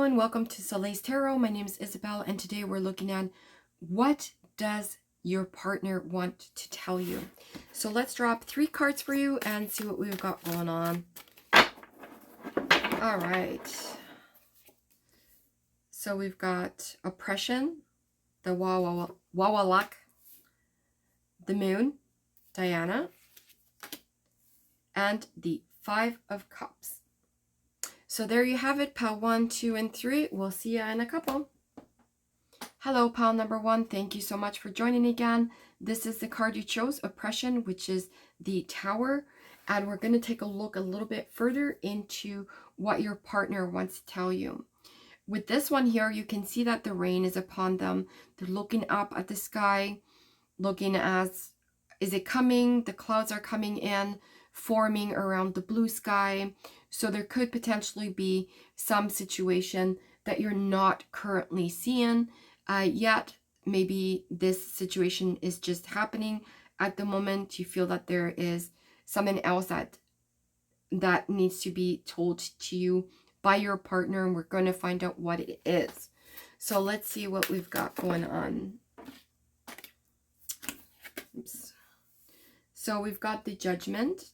everyone, welcome to Soleil's Tarot. My name is Isabel and today we're looking at what does your partner want to tell you. So let's drop 3 cards for you and see what we've got going on. All right. So we've got oppression, the Wawalak, the moon, Diana, and the 5 of Cups. So there you have it, pal 1, 2, and 3. We'll see ya in a couple. Hello, pal number 1. Thank you so much for joining again. This is the card you chose, Oppression, which is the Tower. And we're going to take a look a little bit further into what your partner wants to tell you. With this one here, you can see that the rain is upon them. They're looking up at the sky, looking as, is it coming? The clouds are coming in, forming around the blue sky. So there could potentially be some situation that you're not currently seeing yet. Maybe this situation is just happening at the moment. You feel that there is something else that needs to be told to you by your partner, and we're going to find out what it is. So let's see what we've got going on. Oops. So we've got the Judgment,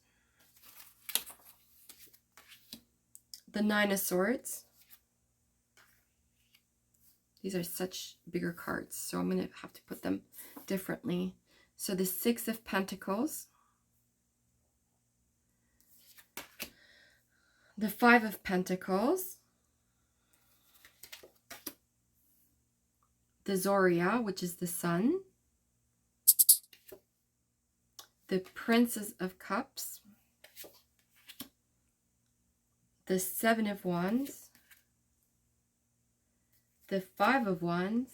the 9 of Swords. These are such bigger cards, so I'm going to have to put them differently. So the 6 of Pentacles, the 5 of Pentacles, the Zoria, which is the Sun, the Princess of Cups, the 7 of Wands, the 5 of Wands,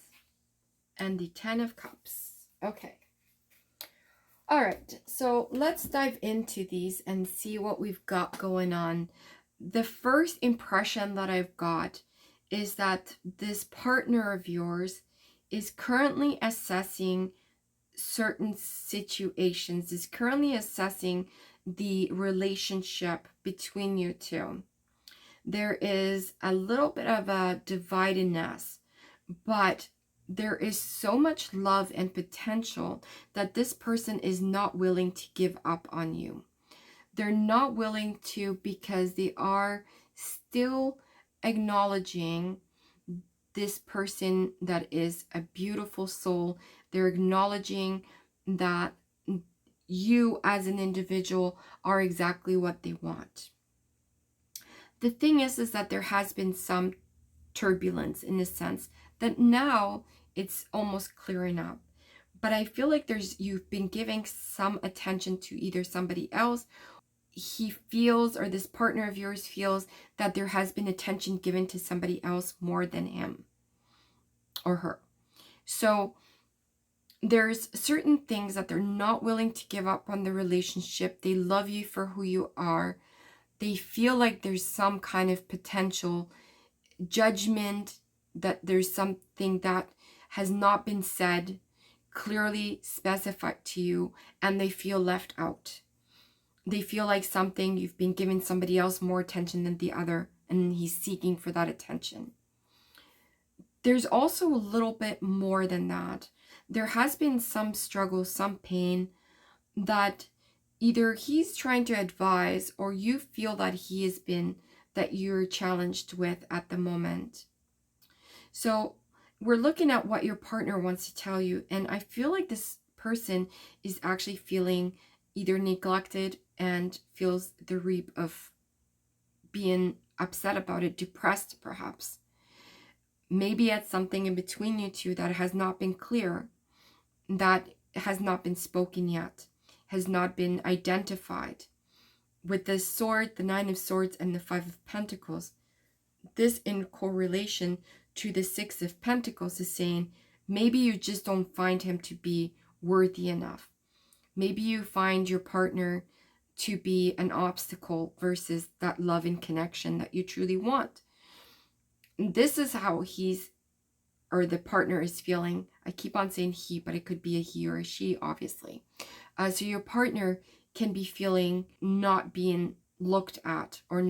and the 10 of Cups. Okay. All right, so let's dive into these and see what we've got going on. The first impression that I've got is that this partner of yours is currently assessing certain situations, is currently assessing the relationship between you two. There is a little bit of a dividedness, but there is so much love and potential that this person is not willing to give up on you. They're not willing to because they are still acknowledging this person that is a beautiful soul. They're acknowledging that you as an individual are exactly what they want. The thing is that there has been some turbulence in the sense that now it's almost clearing up. But I feel like you've been giving some attention to either somebody else. He feels, or this partner of yours feels, that there has been attention given to somebody else more than him or her. So there's certain things that they're not willing to give up on the relationship. They love you for who you are. They feel like there's some kind of potential judgment, that there's something that has not been said, clearly specified to you, and they feel left out. They feel like you've been giving somebody else more attention than the other, and he's seeking for that attention. There's also a little bit more than that. There has been some struggle, some pain that either he's trying to advise or you feel that that you're challenged with at the moment. So we're looking at what your partner wants to tell you, and I feel like this person is actually feeling either neglected and feels the reap of being upset about it, depressed perhaps. Maybe it's something in between you two that has not been clear, that has not been spoken yet, has not been identified. With the sword, the 9 of Swords, and the 5 of Pentacles, this in correlation to the 6 of Pentacles is saying maybe you just don't find him to be worthy enough. Maybe you find your partner to be an obstacle versus that love and connection that you truly want. This is how the partner is feeling. I keep on saying he, but it could be a he or a she, obviously. So your partner can be feeling not being looked at or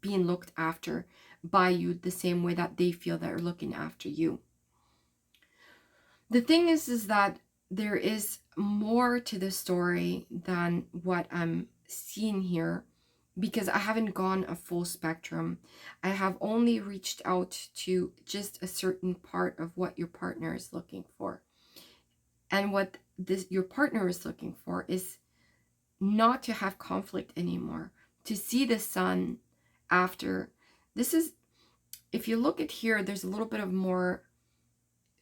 being looked after by you the same way that they feel they're looking after you. The thing is that there is more to the story than what I'm seeing here, because I haven't gone a full spectrum. I have only reached out to just a certain part of what your partner is looking for. And what your partner is looking for is not to have conflict anymore, to see the sun after. This is, if you look at here, there's a little bit of more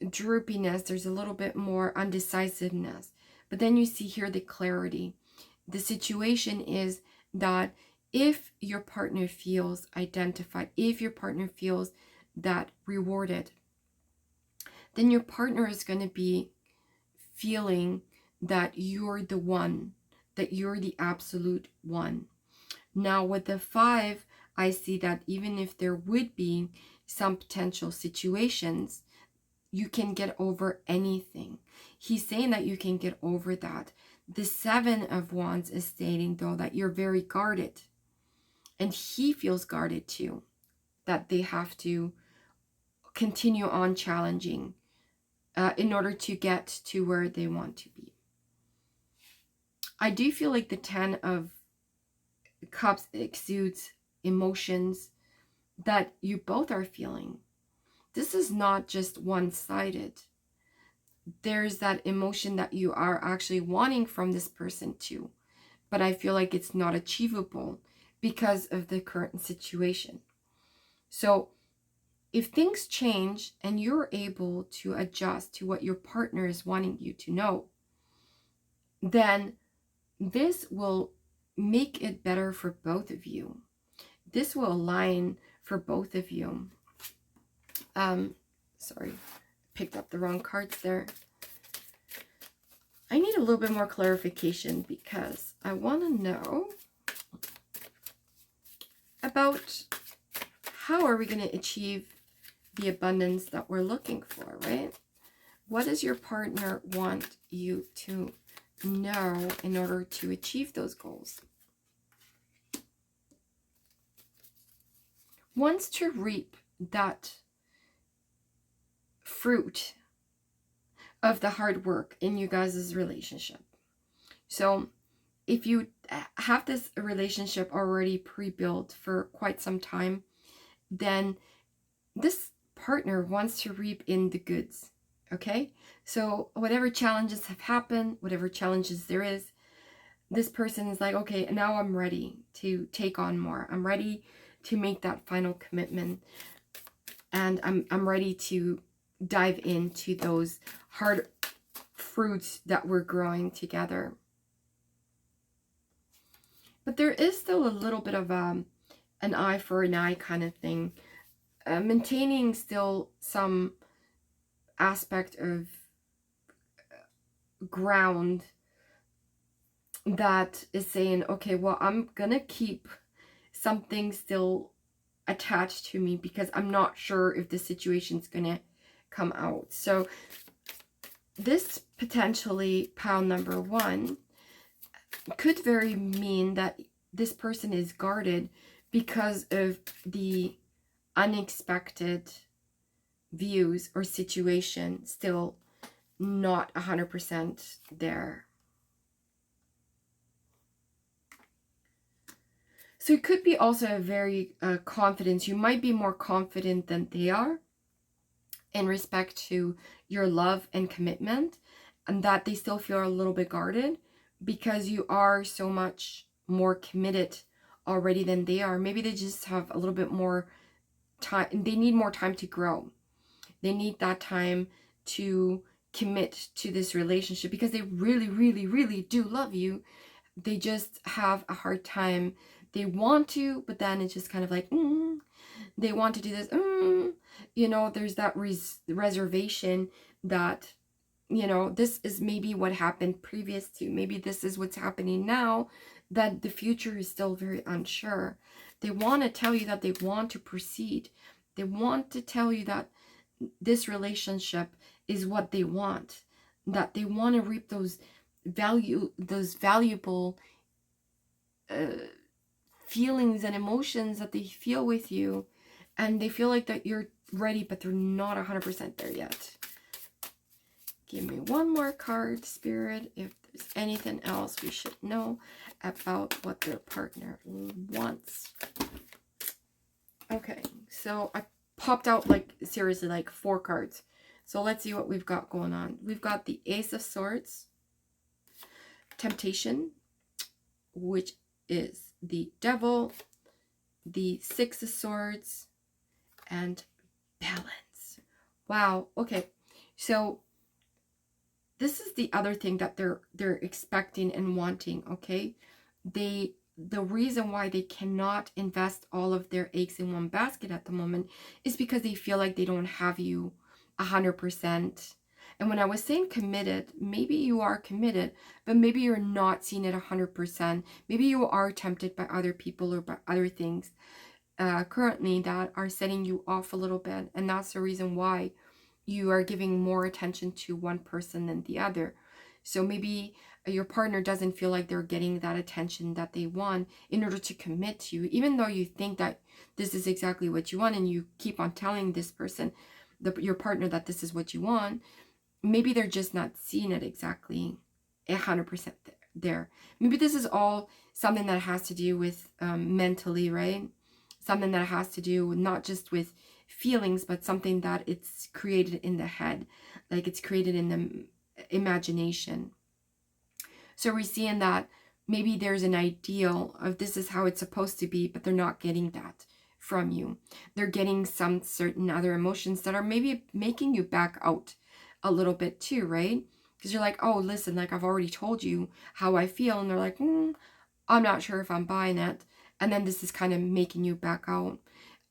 droopiness, there's a little bit more undecisiveness, but then you see here the clarity. The situation is that if your partner feels identified, if your partner feels that rewarded, then your partner is going to be feeling that you're the one, that you're the absolute one. Now with the 5, I see that even if there would be some potential situations, you can get over anything. He's saying that you can get over that. The 7 of Wands is stating, though, that you're very guarded. And he feels guarded too, that they have to continue on challenging in order to get to where they want to be. I do feel like the 10 of Cups exudes emotions that you both are feeling. This is not just one-sided. There's that emotion that you are actually wanting from this person too. But I feel like it's not achievable because of the current situation. So if things change and you're able to adjust to what your partner is wanting you to know, then this will make it better for both of you. This will align for both of you. Sorry, picked up the wrong cards there. I need a little bit more clarification because I want to know about how are we going to achieve the abundance that we're looking for, right? What does your partner want you to know in order to achieve those goals? Wants to reap that fruit of the hard work in you guys' relationship. So if you have this relationship already pre-built for quite some time, then this partner wants to reap in the goods, okay? So whatever challenges have happened, whatever challenges there is, this person is like, okay, now I'm ready to take on more. I'm ready to make that final commitment. And I'm ready to dive into those hard fruits that we're growing together. But there is still a little bit of an eye for an eye kind of thing. Maintaining still some aspect of ground that is saying, okay, well, I'm gonna keep something still attached to me because I'm not sure if the situation's gonna come out. So this potentially pile number 1 could very mean that this person is guarded because of the unexpected views or situation still not 100% there. So it could be also a very confidence. You might be more confident than they are in respect to your love and commitment, and that they still feel a little bit guarded because you are so much more committed already than they are. Maybe they just have a little bit more time. They need more time to grow. They need that time to commit to this relationship because they really, really, really do love you. They just have a hard time. They want to, but then it's just kind of like, they want to do this. You know, there's that reservation that, you know, this is maybe what happened previous to. Maybe this is what's happening now, that the future is still very unsure. They want to tell you that they want to proceed. They want to tell you that this relationship is what they want, that they want to reap those valuable feelings and emotions that they feel with you, and they feel like that you're ready, but they're not 100% there yet. Give me one more card, Spirit, if there's anything else we should know about what their partner wants. Okay, so I popped out, like, seriously, like 4 cards. So let's see what we've got going on. We've got the Ace of Swords, Temptation, which is the Devil, the Six of Swords, and Balance. Wow, okay. So this is the other thing that they're expecting and wanting, okay? The reason why they cannot invest all of their eggs in one basket at the moment is because they feel like they don't have you 100%. And when I was saying committed, maybe you are committed, but maybe you're not seeing it 100%. Maybe you are tempted by other people or by other things currently that are setting you off a little bit. And that's the reason why you are giving more attention to one person than the other. So maybe your partner doesn't feel like they're getting that attention that they want in order to commit to you, even though you think that this is exactly what you want and you keep on telling this person, your partner, that this is what you want. Maybe they're just not seeing it exactly 100% there. Maybe this is all something that has to do with mentally, right? Something that has to do not just with feelings, but something that it's created in the head, like it's created in the imagination. So we're seeing that maybe there's an ideal of this is how it's supposed to be, but they're not getting that from you. They're getting some certain other emotions that are maybe making you back out a little bit too, right? Because you're like, oh, listen, like I've already told you how I feel. And they're like, I'm not sure if I'm buying it. And then this is kind of making you back out.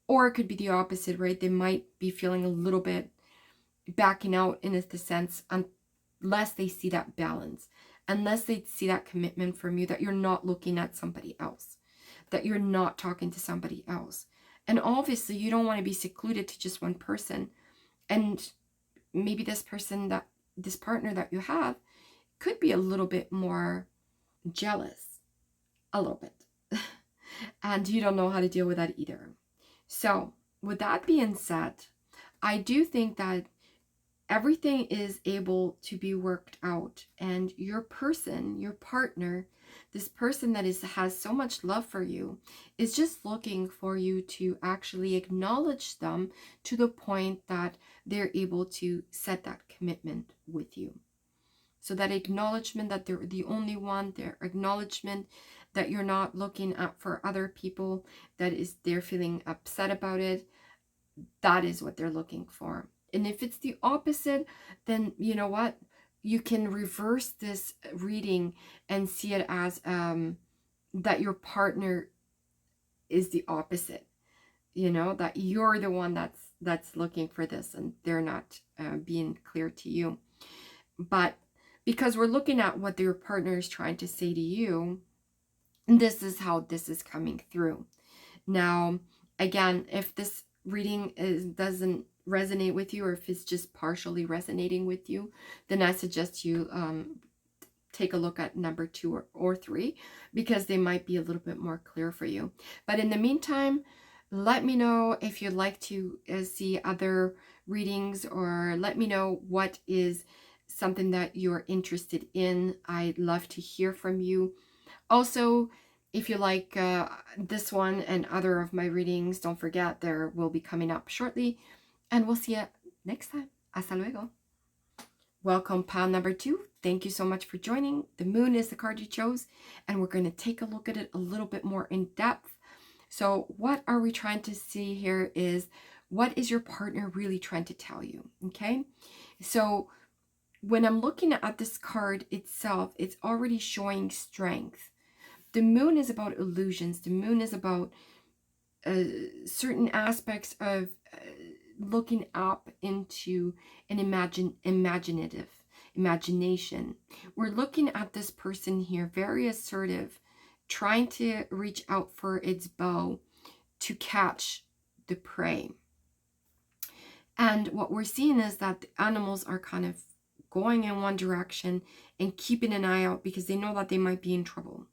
Or it could be the opposite, right? They might be feeling a little bit backing out in the sense, unless they see that balance, unless they see that commitment from you, that you're not looking at somebody else, that you're not talking to somebody else. And obviously you don't want to be secluded to just one person. And maybe this partner that you have could be a little bit more jealous, a little bit. And you don't know how to deal with that either. So with that being said, I do think that everything is able to be worked out, and your person, your partner, this person that has so much love for you, is just looking for you to actually acknowledge them to the point that they're able to set that commitment with you. So that acknowledgement that they're the only one, their acknowledgement that you're not looking at for other people, that is they're feeling upset about it, that is what they're looking for. And if it's the opposite, then you know what? You can reverse this reading and see it as that your partner is the opposite. You know, that you're the one that's looking for this and they're not being clear to you. But because we're looking at what your partner is trying to say to you, this is how this is coming through. Now, again, if this reading doesn't resonate with you, or if it's just partially resonating with you, then I suggest you take a look at number 2 or 3, because they might be a little bit more clear for you. But in the meantime, let me know if you'd like to see other readings, or let me know what is something that you're interested in. I'd love to hear from you. Also, if you like this one and other of my readings, don't forget there will be coming up shortly. And we'll see you next time. Hasta luego. Welcome, pile number 2. Thank you so much for joining. The moon is the card you chose, and we're going to take a look at it a little bit more in depth. So what are we trying to see here is, what is your partner really trying to tell you? Okay, so when I'm looking at this card itself, it's already showing strength. The moon is about illusions. The moon is about certain aspects of looking up into an imagination. We're looking at this person here, very assertive, trying to reach out for its bow to catch the prey. And what we're seeing is that the animals are kind of going in one direction and keeping an eye out because they know that they might be in trouble,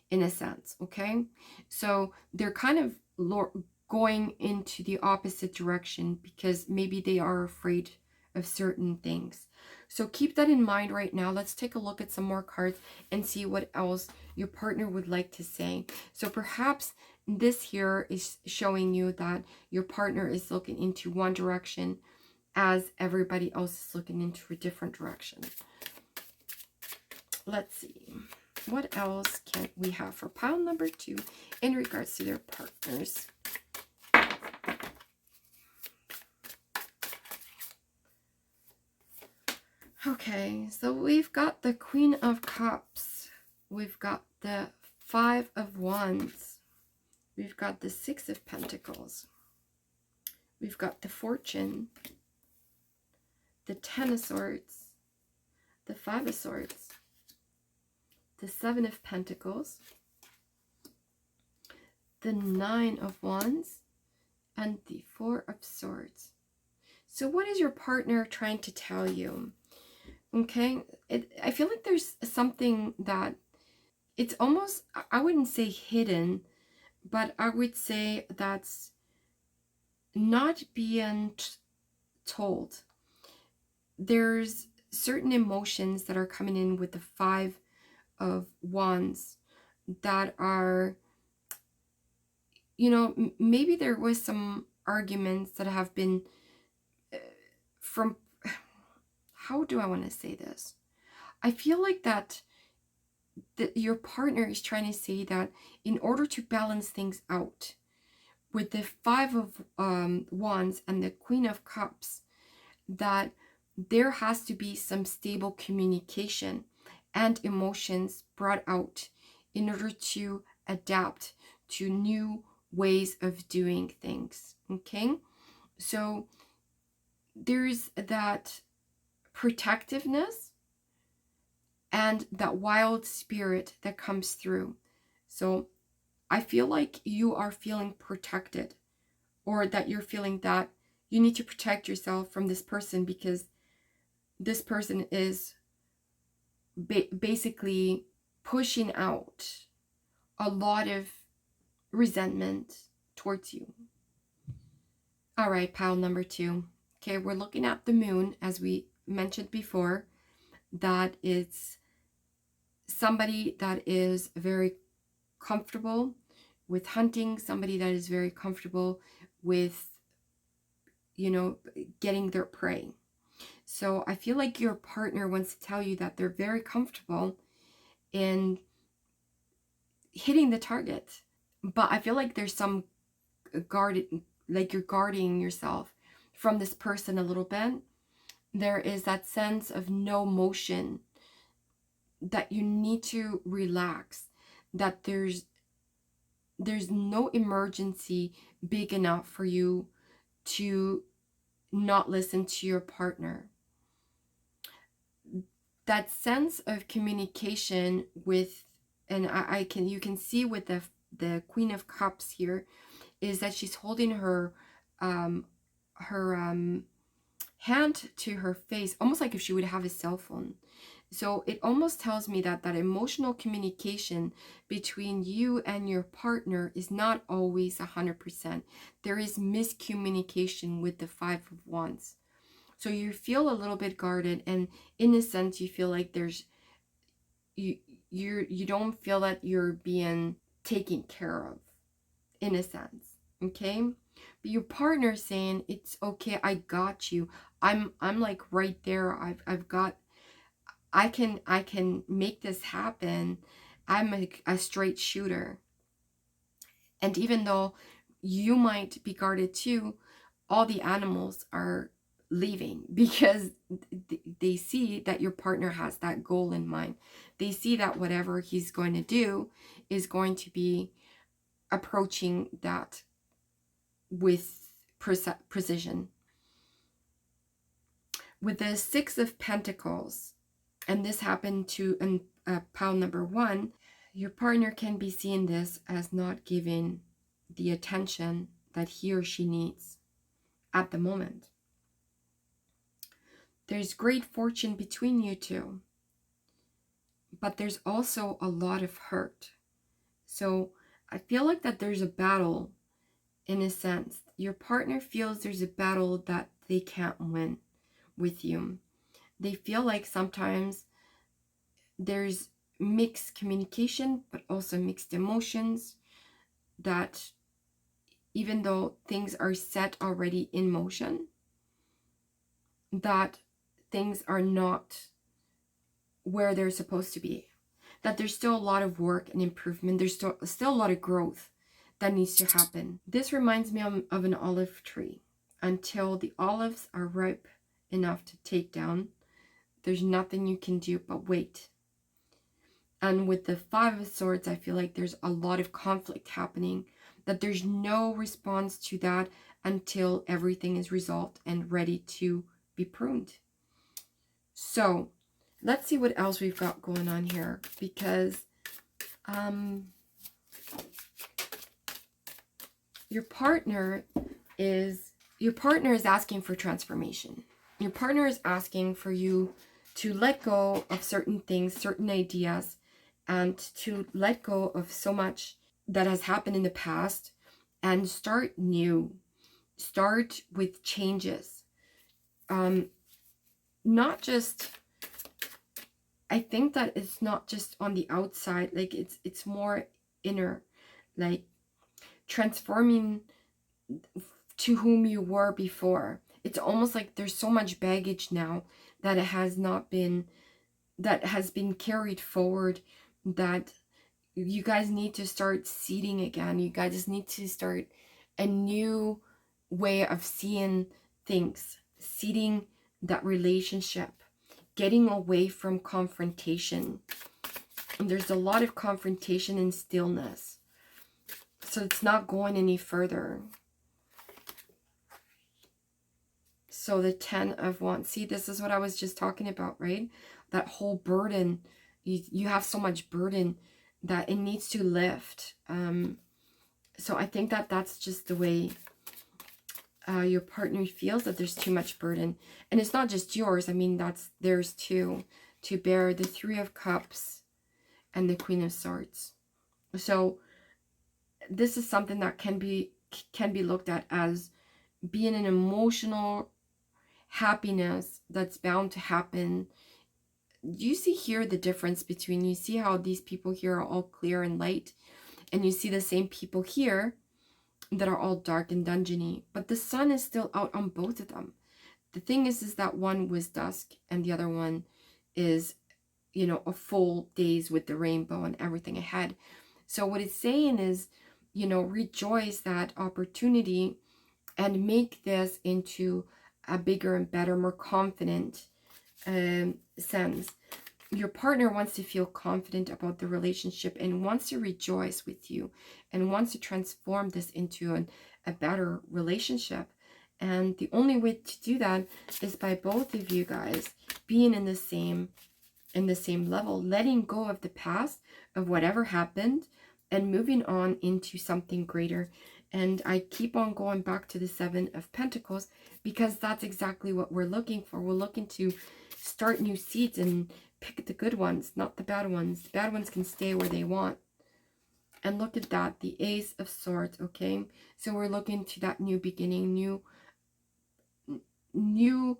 in a sense, okay? So they're kind of going into the opposite direction because maybe they are afraid of certain things. So keep that in mind right now. Let's take a look at some more cards and see what else your partner would like to say. So perhaps this here is showing you that your partner is looking into one direction as everybody else is looking into a different direction. Let's see. What else can we have for pile number 2 in regards to their partners? Okay, so we've got the Queen of Cups. We've got the 5 of Wands. We've got the 6 of Pentacles. We've got the Fortune. The 10 of Swords. The 5 of Swords. The 7 of Pentacles. The 9 of Wands. And the 4 of Swords. So what is your partner trying to tell you? Okay, I feel like there's something that it's almost, I wouldn't say hidden, but I would say that's not being told. There's certain emotions that are coming in with the 5 of Wands that are, you know, maybe there was some arguments that have been from, how do I want to say this? I feel like that your partner is trying to say that in order to balance things out with the 5 of Wands and the Queen of Cups, that there has to be some stable communication and emotions brought out in order to adapt to new ways of doing things. Okay, so there's that protectiveness and that wild spirit that comes through. So I feel like you are feeling protected, or that you're feeling that you need to protect yourself from this person because this person is basically pushing out a lot of resentment towards you. All right, pile number 2. Okay, we're looking at the moon, as we mentioned before, that it's somebody that is very comfortable with hunting, somebody that is very comfortable with, you know, getting their prey. So I feel like your partner wants to tell you that they're very comfortable in hitting the target. But I feel like there's some guarded, like you're guarding yourself from this person a little bit. There is that sense of no motion, that you need to relax, that there's no emergency big enough for you to not listen to your partner. That sense of communication with, and you can see with the Queen of Cups here, is that she's holding her hand to her face, almost like if she would have a cell phone. So it almost tells me that that emotional communication between you and your partner is not always 100%. There is miscommunication with the 5 of Wands. So you feel a little bit guarded, and in a sense you feel like there's you don't feel that you're being taken care of, in a sense. Okay, but your partner's saying it's okay, I got you. I'm like right there. I've got, I can make this happen. I'm a straight shooter. And even though you might be guarded too, all the animals are leaving because they see that your partner has that goal in mind. They see that whatever he's going to do is going to be approaching that with precision. With the 6 of Pentacles, and this happened to pile number 1, your partner can be seeing this as not giving the attention that he or she needs at the moment. There's great fortune between you two, but there's also a lot of hurt. So I feel like that there's a battle in a sense. Your partner feels there's a battle that they can't win with you. They feel like sometimes there's mixed communication, but also mixed emotions, that even though things are set already in motion, that things are not where they're supposed to be, that there's still a lot of work and improvement, there's still a lot of growth that needs to happen. This reminds me of an olive tree. Until the olives are ripe enough to take down, there's nothing you can do but wait. And with the Five of Swords, I feel like there's a lot of conflict happening, that there's no response to that until everything is resolved and ready to be pruned. So let's see what else we've got going on here, because your partner is asking for transformation. Your partner is asking for you to let go of certain things, certain ideas, and to let go of so much that has happened in the past and start new. Start with changes. Not just, I think that it's not just on the outside, like it's more inner, like transforming to whom you were before. It's almost like there's so much baggage now that it has not been, that has been carried forward, that you guys need to start seeding again. You guys need to start a new way of seeing things, seeding that relationship, getting away from confrontation. And there's a lot of confrontation and stillness, so it's not going any further. So the 10 of Wands, see, this is what I was just talking about, right? That whole burden, you have so much burden that it needs to lift. So I think that that's just the way your partner feels, that there's too much burden. And it's not just yours. I mean, that's theirs too, to bear. The Three of Cups and the Queen of Swords. So this is something that can be looked at as being an emotional happiness that's bound to happen. You see here the difference between, you see how these people here are all clear and light, and you see the same people here that are all dark and dungeony, but the sun is still out on both of them. The thing is that one was dusk and the other one is, you know, a full days with the rainbow and everything ahead. So what it's saying is, you know, rejoice that opportunity and make this into a bigger and better, more confident sense. Your partner wants to feel confident about the relationship and wants to rejoice with you and wants to transform this into a better relationship. And the only way to do that is by both of you guys being in the same level, letting go of the past, of whatever happened, and moving on into something greater. And I keep on going back to the Seven of Pentacles because that's exactly what we're looking for. We're looking to start new seeds and pick the good ones, not the bad ones. The bad ones can stay where they want. And look at that, the Ace of Swords, okay? So we're looking to that new beginning, new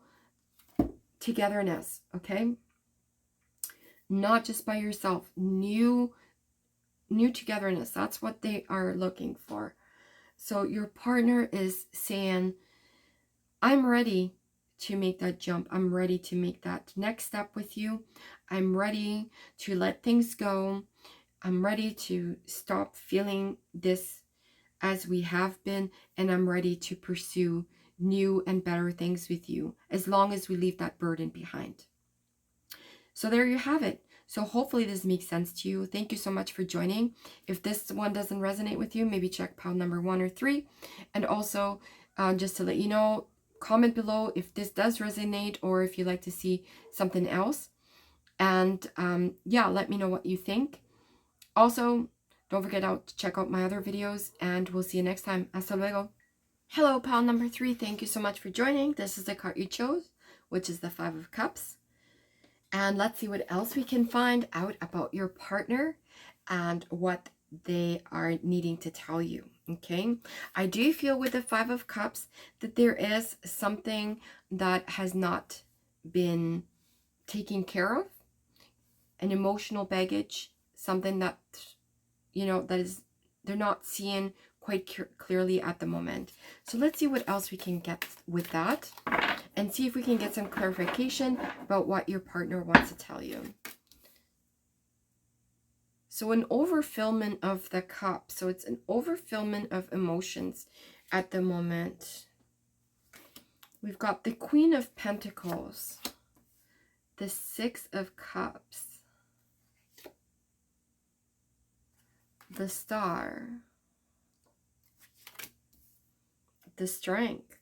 togetherness, okay? Not just by yourself, new togetherness. That's what they are looking for. So your partner is saying, I'm ready to make that jump. I'm ready to make that next step with you. I'm ready to let things go. I'm ready to stop feeling this as we have been, and I'm ready to pursue new and better things with you, as long as we leave that burden behind. So there you have it. So hopefully this makes sense to you. Thank you so much for joining. If this one doesn't resonate with you, maybe check pile number 1 or 3. And also, just to let you know, comment below if this does resonate or if you'd like to see something else. And yeah, let me know what you think. Also, don't forget to check out my other videos, and we'll see you next time. Hasta luego. Hello, pile number 3. Thank you so much for joining. This is the card you chose, which is the Five of Cups. And let's see what else we can find out about your partner and what they are needing to tell you. Okay, I do feel with the Five of Cups that there is something that has not been taken care of, an emotional baggage, something that, you know, that is, they're not seeing quite clearly at the moment. So let's see what else we can get with that and see if we can get some clarification about what your partner wants to tell you. So an overfillment of the cup. So it's an overfillment of emotions at the moment. We've got the Queen of Pentacles, the Six of Cups, the Star, the Strength,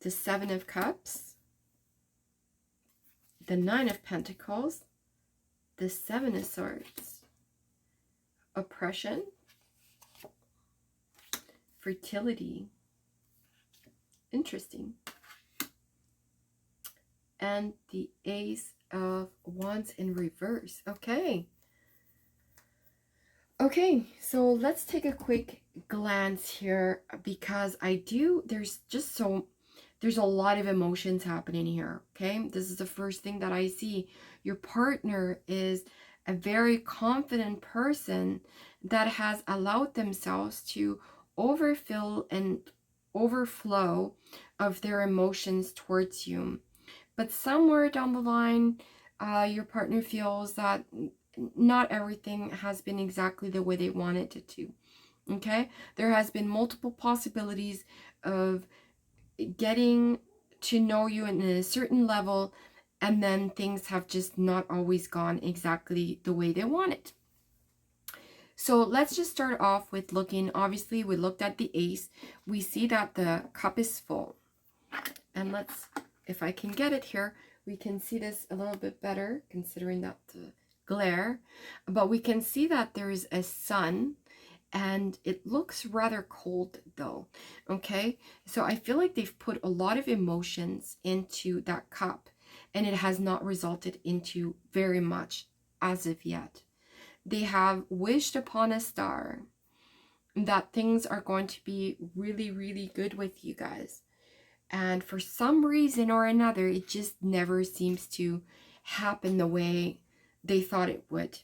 the Seven of Cups, the Nine of Pentacles, the Seven of Swords, oppression, fertility, interesting, and the Ace of Wands in reverse. Okay. Okay, so let's take a quick glance here, because there's a lot of emotions happening here, okay? This is the first thing that I see. Your partner is a very confident person that has allowed themselves to overfill and overflow of their emotions towards you. But somewhere down the line, your partner feels that not everything has been exactly the way they wanted it to. Okay, there has been multiple possibilities of getting to know you in a certain level, and then things have just not always gone exactly the way they wanted. So let's just start off with looking. Obviously, we looked at the Ace. We see that the cup is full. And let's, if I can get it here, we can see this a little bit better, considering that glare. But we can see that there is a sun, and it looks rather cold though. Okay, so I feel like they've put a lot of emotions into that cup, and it has not resulted into very much as of yet. They have wished upon a star that things are going to be really, really good with you guys. And for some reason or another, it just never seems to happen the way they thought it would.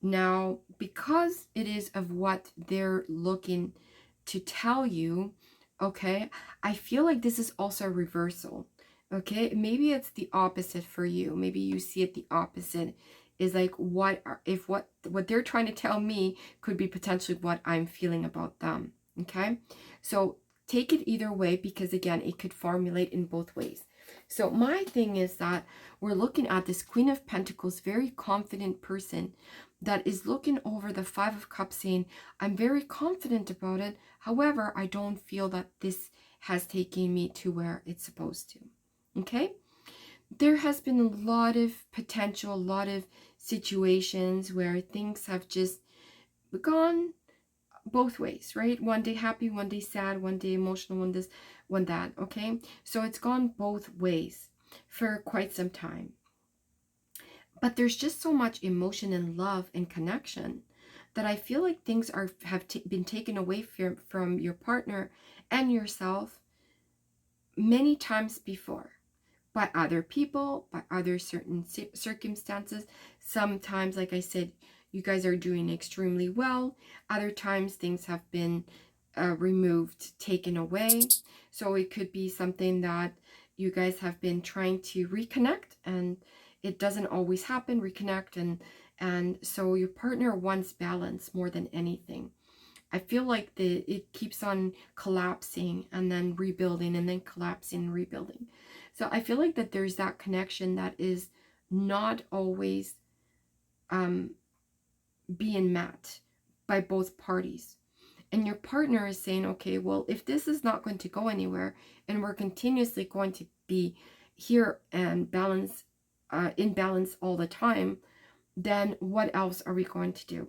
Now, because it is of what they're looking to tell you, okay, I feel like this is also a reversal. Okay, maybe it's the opposite for you. Maybe you see it the opposite, is like what they're trying to tell me could be potentially what I'm feeling about them. Okay, so take it either way, because again, it could formulate in both ways. So my thing is that we're looking at this Queen of Pentacles, very confident person that is looking over the Five of Cups saying, I'm very confident about it. However, I don't feel that this has taken me to where it's supposed to. Okay? There has been a lot of potential, a lot of situations where things have just gone both ways, right? One day happy, one day sad, one day emotional, one this, one that, okay? So it's gone both ways for quite some time. But there's just so much emotion and love and connection that I feel like things have been taken away from your partner and yourself many times before, by other people, by other certain circumstances. Sometimes, like I said, you guys are doing extremely well. Other times things have been removed, taken away. So it could be something that you guys have been trying to reconnect, and it doesn't always happen, reconnect, and so your partner wants balance more than anything. I feel like it keeps on collapsing and then rebuilding, and then collapsing and rebuilding. So I feel like that there's that connection that is not always being met by both parties. And your partner is saying, okay, well, if this is not going to go anywhere, and we're continuously going to be here and balance, in balance all the time, then what else are we going to do?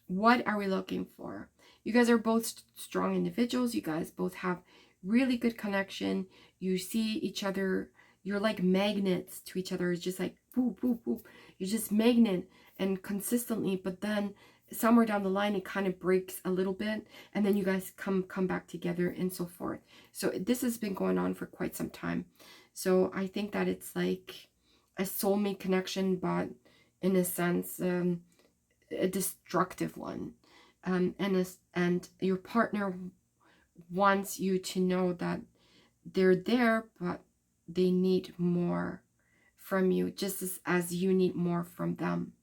What are we looking for? You guys are both strong individuals. You guys both have really good connection. You see each other. You're like magnets to each other. It's just like boop, boop, boop. You're just magnet and consistently. But then somewhere down the line it kind of breaks a little bit, and then you guys come back together and so forth. So this has been going on for quite some time. So I think that it's like a soulmate connection, but in a sense a destructive one. And your partner wants you to know that they're there, but they need more from you, just as you need more from them.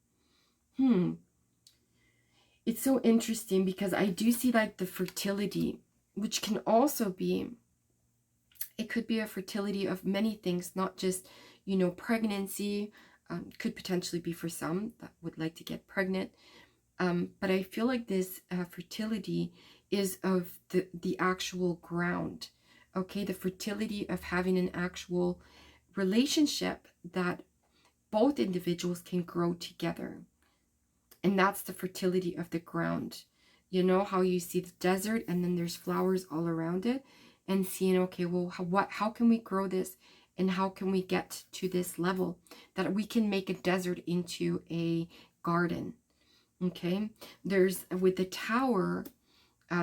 It's so interesting because I do see like the fertility, which can also be, it could be a fertility of many things, not just, you know, pregnancy. Could potentially be for some that would like to get pregnant. But I feel like this fertility is of the actual ground. Okay, the fertility of having an actual relationship that both individuals can grow together. And that's the fertility of the ground. You know how you see the desert and then there's flowers all around it, and seeing, okay, well, how can we grow this, and how can we get to this level that we can make a desert into a garden. Okay, there's, with the Tower,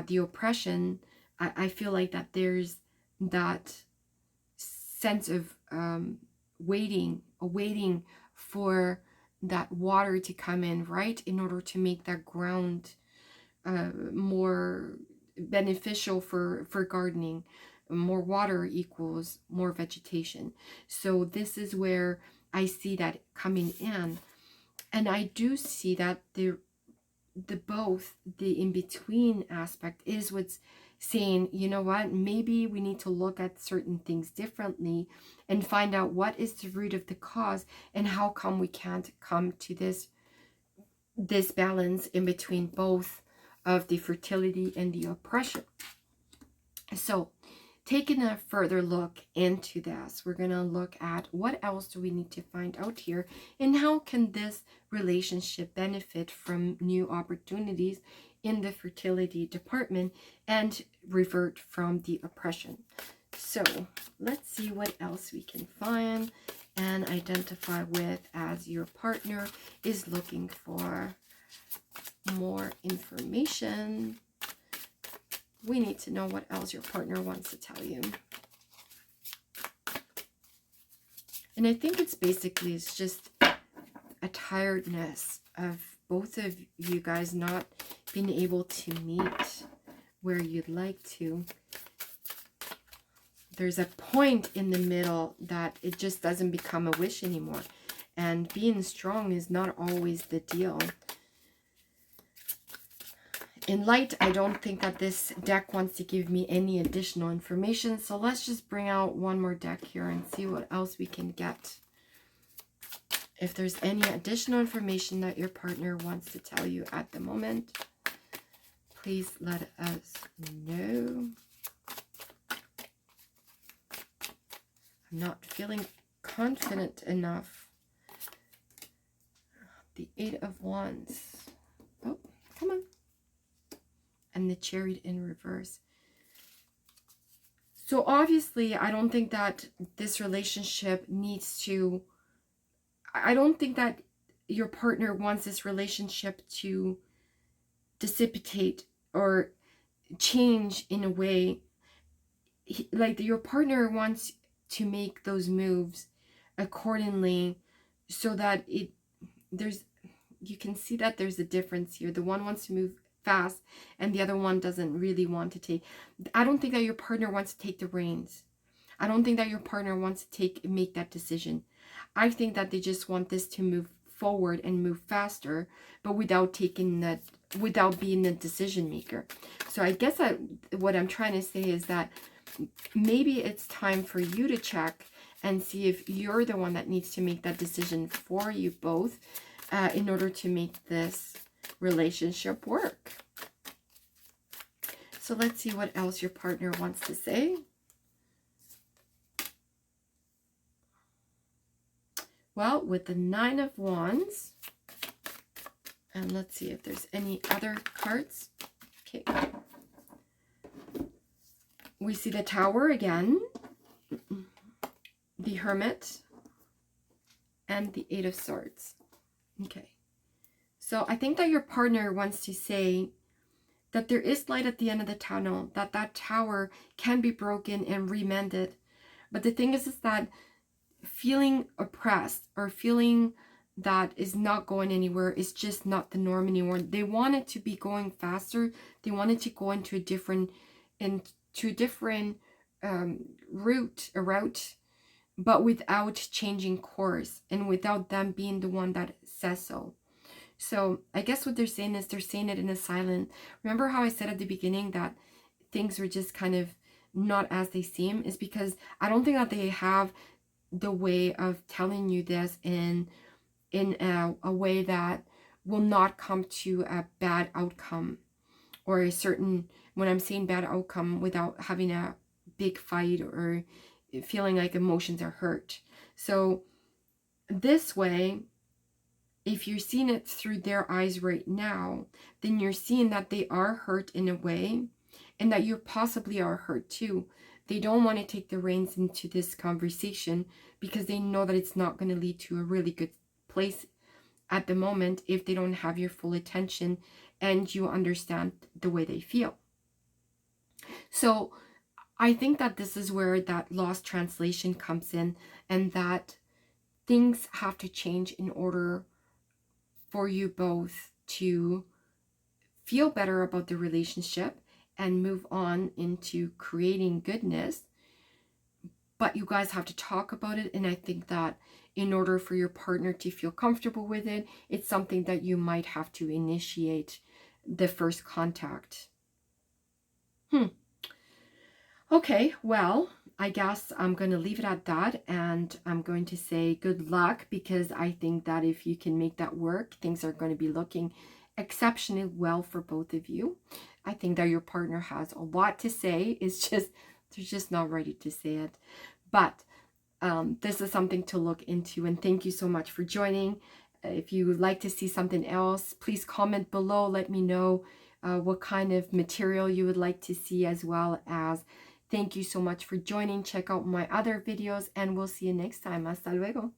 the oppression, I feel like that there's that sense of waiting for that water to come in, right, in order to make that ground more beneficial for gardening. More water equals more vegetation. So this is where I see that coming in. And I do see that the in-between aspect is what's saying, you know what, maybe we need to look at certain things differently and find out what is the root of the cause, and how come we can't come to this balance in between both of the fertility and the oppression. So taking a further look into this, we're going to look at what else do we need to find out here, and how can this relationship benefit from new opportunities in the fertility department and revert from the oppression. So let's see what else we can find and identify with as your partner is looking for more information. We need to know what else your partner wants to tell you. And I think it's basically, it's just a tiredness of both of you guys not being able to meet where you'd like to. There's a point in the middle that it just doesn't become a wish anymore. And being strong is not always the deal. In light, I don't think that this deck wants to give me any additional information. So let's just bring out one more deck here and see what else we can get. If there's any additional information that your partner wants to tell you at the moment, please let us know. I'm not feeling confident enough. The Eight of Wands. Oh, come on. And the Chariot in reverse. So obviously, I don't think that this relationship needs to, I don't think that your partner wants this relationship to dissipate or change in a way. Like your partner wants to make those moves accordingly so that you can see that there's a difference here. The one wants to move fast and the other one doesn't really want to take. I don't think that your partner wants to take the reins. I don't think that your partner wants to make that decision. I think that they just want this to move forward and move faster, but without being the decision maker. So I guess what I'm trying to say is that maybe it's time for you to check and see if you're the one that needs to make that decision for you both in order to make this relationship work. So let's see what else your partner wants to say. Well, with the Nine of Wands, and let's see if there's any other cards. Okay. We see the Tower again, the Hermit, and the Eight of Swords. Okay. So I think that your partner wants to say that there is light at the end of the tunnel, that that tower can be broken and remended. But the thing is that feeling oppressed or feeling that is not going anywhere is just not the norm anymore. They want it to be going faster. They want it to go into a different route, but without changing course and without them being the one that says so. So I guess what they're saying is they're saying it in a silent. Remember how I said at the beginning that things were just kind of not as they seem? Is because I don't think that they have the way of telling you this in a way that will not come to a bad outcome, or a certain, when I'm saying bad outcome, without having a big fight or feeling like emotions are hurt. So this way, if you're seeing it through their eyes right now, then you're seeing that they are hurt in a way, and that you possibly are hurt too. They don't want to take the reins into this conversation because they know that it's not going to lead to a really good place at the moment if they don't have your full attention and you understand the way they feel. So I think that this is where that lost translation comes in, and that things have to change in order for you both to feel better about the relationship and move on into creating goodness. But you guys have to talk about it, and I think that in order for your partner to feel comfortable with it, it's something that you might have to initiate the first contact. Okay, well, I guess I'm going to leave it at that, and I'm going to say good luck, because I think that if you can make that work, things are going to be looking exceptionally well for both of you. I think that your partner has a lot to say. It's just, they're just not ready to say it. But this is something to look into, and thank you so much for joining. If you would like to see something else, please comment below. Let me know what kind of material you would like to see, as well as thank you so much for joining. Check out my other videos, and we'll see you next time. Hasta luego.